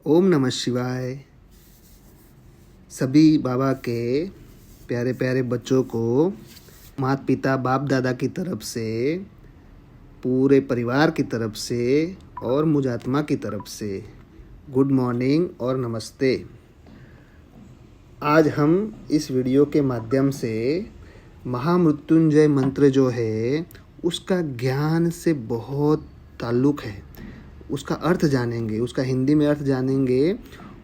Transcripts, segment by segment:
ओम नमः शिवाय। सभी बाबा के प्यारे प्यारे बच्चों को माता पिता बाप दादा की तरफ से, पूरे परिवार की तरफ से और मुझ आत्मा की तरफ से गुड मॉर्निंग और नमस्ते। आज हम इस वीडियो के माध्यम से महामृत्युंजय मंत्र जो है उसका ज्ञान से बहुत ताल्लुक़ है, उसका अर्थ जानेंगे, उसका हिंदी में अर्थ जानेंगे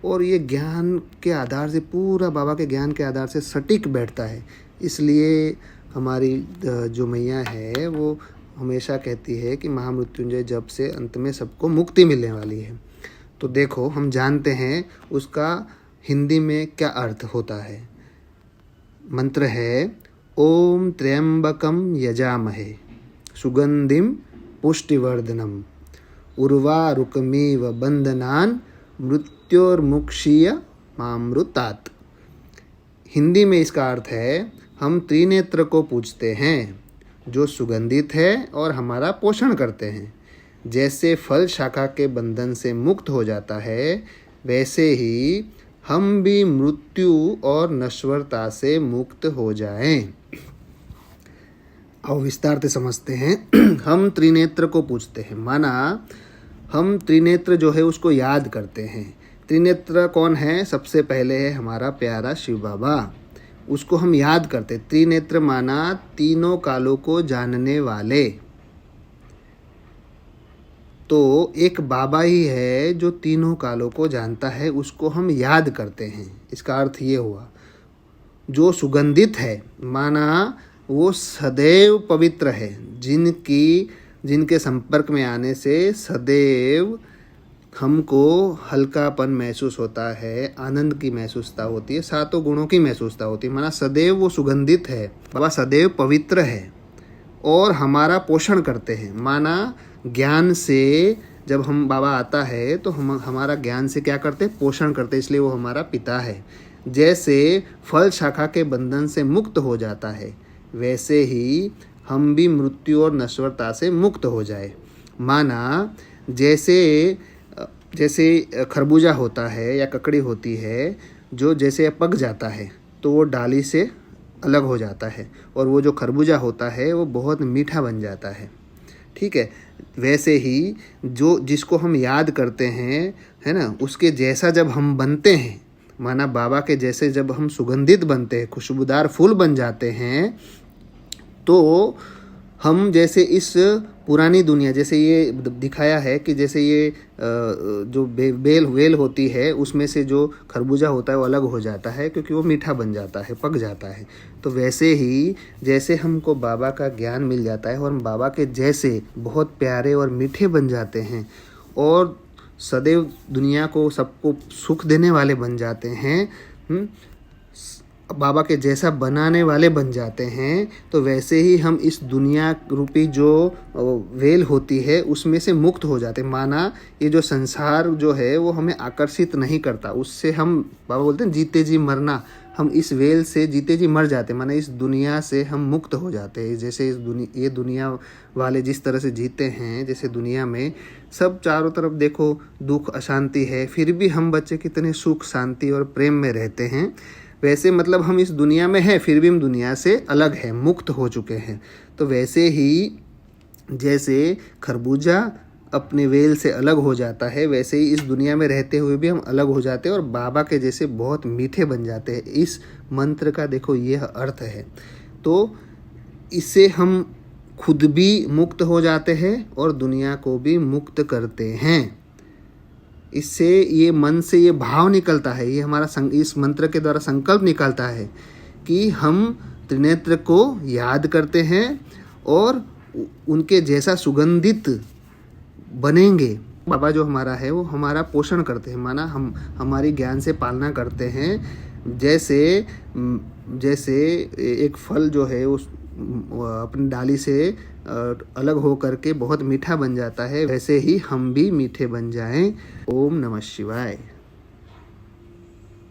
और ये ज्ञान के आधार से, पूरा बाबा के ज्ञान के आधार से सटीक बैठता है। इसलिए हमारी जो मैया है वो हमेशा कहती है कि महामृत्युंजय जप से अंत में सबको मुक्ति मिलने वाली है। तो देखो, हम जानते हैं उसका हिंदी में क्या अर्थ होता है। मंत्र है ओम त्र्यंबकम यजामहे सुगंधिम पुष्टिवर्धनम उर्वारुकमिव बंधनान मृत्योर्मुक्षीय मामृतात्। हिंदी में इसका अर्थ है, हम त्रिनेत्र को पूजते हैं जो सुगंधित है और हमारा पोषण करते हैं। जैसे फल शाखा के बंधन से मुक्त हो जाता है, वैसे ही हम भी मृत्यु और नश्वरता से मुक्त हो जाएं। आओ विस्तार से समझते हैं। हम त्रिनेत्र को पूजते हैं, माना हम त्रिनेत्र जो है उसको याद करते हैं। त्रिनेत्र कौन है? सबसे पहले है हमारा प्यारा शिव बाबा, उसको हम याद करते। त्रिनेत्र माना तीनों कालों को जानने वाले। तो एक बाबा ही है जो तीनों कालों को जानता है, उसको हम याद करते हैं। इसका अर्थ ये हुआ। जो सुगंधित है, माना वो सदैव पवित्र है, जिनके संपर्क में आने से सदैव हमको हल्कापन महसूस होता है, आनंद की महसूसता होती है, सातों गुणों की महसूसता होती है। माना सदैव वो सुगंधित है, बाबा सदैव पवित्र है और हमारा पोषण करते हैं। माना ज्ञान से जब हम बाबा आता है तो हम हमारा ज्ञान से क्या करते हैं? पोषण करते, इसलिए वो हमारा पिता है। जैसे फल शाखा के बंधन से मुक्त हो जाता है, वैसे ही हम भी मृत्यु और नश्वरता से मुक्त हो जाए। माना जैसे खरबूजा होता है या ककड़ी होती है, जो जैसे पक जाता है तो वो डाली से अलग हो जाता है और वो जो खरबूजा होता है वो बहुत मीठा बन जाता है। ठीक है, वैसे ही जिसको हम याद करते हैं, है ना, उसके जैसा जब हम बनते हैं, माना बाबा के जैसे जब हम सुगंधित बनते हैं, खुशबूदार फूल बन जाते हैं, तो हम जैसे इस पुरानी दुनिया, जैसे ये दिखाया है कि जैसे ये जो बेल होती है, उसमें से जो खरबूजा होता है वो अलग हो जाता है क्योंकि वो मीठा बन जाता है, पक जाता है। तो वैसे ही जैसे हमको बाबा का ज्ञान मिल जाता है और हम बाबा के जैसे बहुत प्यारे और मीठे बन जाते हैं और सदैव दुनिया को, सबको सुख देने वाले बन जाते हैं, बाबा के जैसा बनाने वाले बन जाते हैं, तो वैसे ही हम इस दुनिया रूपी जो वेल होती है उसमें से मुक्त हो जाते हैं। माना ये जो संसार जो है वो हमें आकर्षित नहीं करता, उससे हम, बाबा बोलते हैं जीते जी मरना, हम इस वेल से जीते जी मर जाते हैं। माना इस दुनिया से हम मुक्त हो जाते हैं। जैसे ये दुनिया वाले जिस तरह से जीते हैं, जैसे दुनिया में सब चारों तरफ देखो दुख अशांति है, फिर भी हम बच्चे कितने सुख शांति और प्रेम में रहते हैं। वैसे मतलब हम इस दुनिया में हैं, फिर भी हम दुनिया से अलग हैं, मुक्त हो चुके हैं। तो वैसे ही जैसे खरबूजा अपने वेल से अलग हो जाता है, वैसे ही इस दुनिया में रहते हुए भी हम अलग हो जाते हैं और बाबा के जैसे बहुत मीठे बन जाते हैं। इस मंत्र का देखो यह अर्थ है। तो इससे हम खुद भी मुक्त हो जाते हैं और दुनिया को भी मुक्त करते हैं। इससे ये मन से ये भाव निकलता है, ये हमारा इस मंत्र के द्वारा संकल्प निकलता है कि हम त्रिनेत्र को याद करते हैं और उनके जैसा सुगंधित बनेंगे। बाबा जो हमारा है वो हमारा पोषण करते हैं, माना हम हमारी ज्ञान से पालना करते हैं। जैसे एक फल जो है उस अपनी डाली से अलग हो करके बहुत मीठा बन जाता है, वैसे ही हम भी मीठे बन जाएं। ओम नमः शिवाय।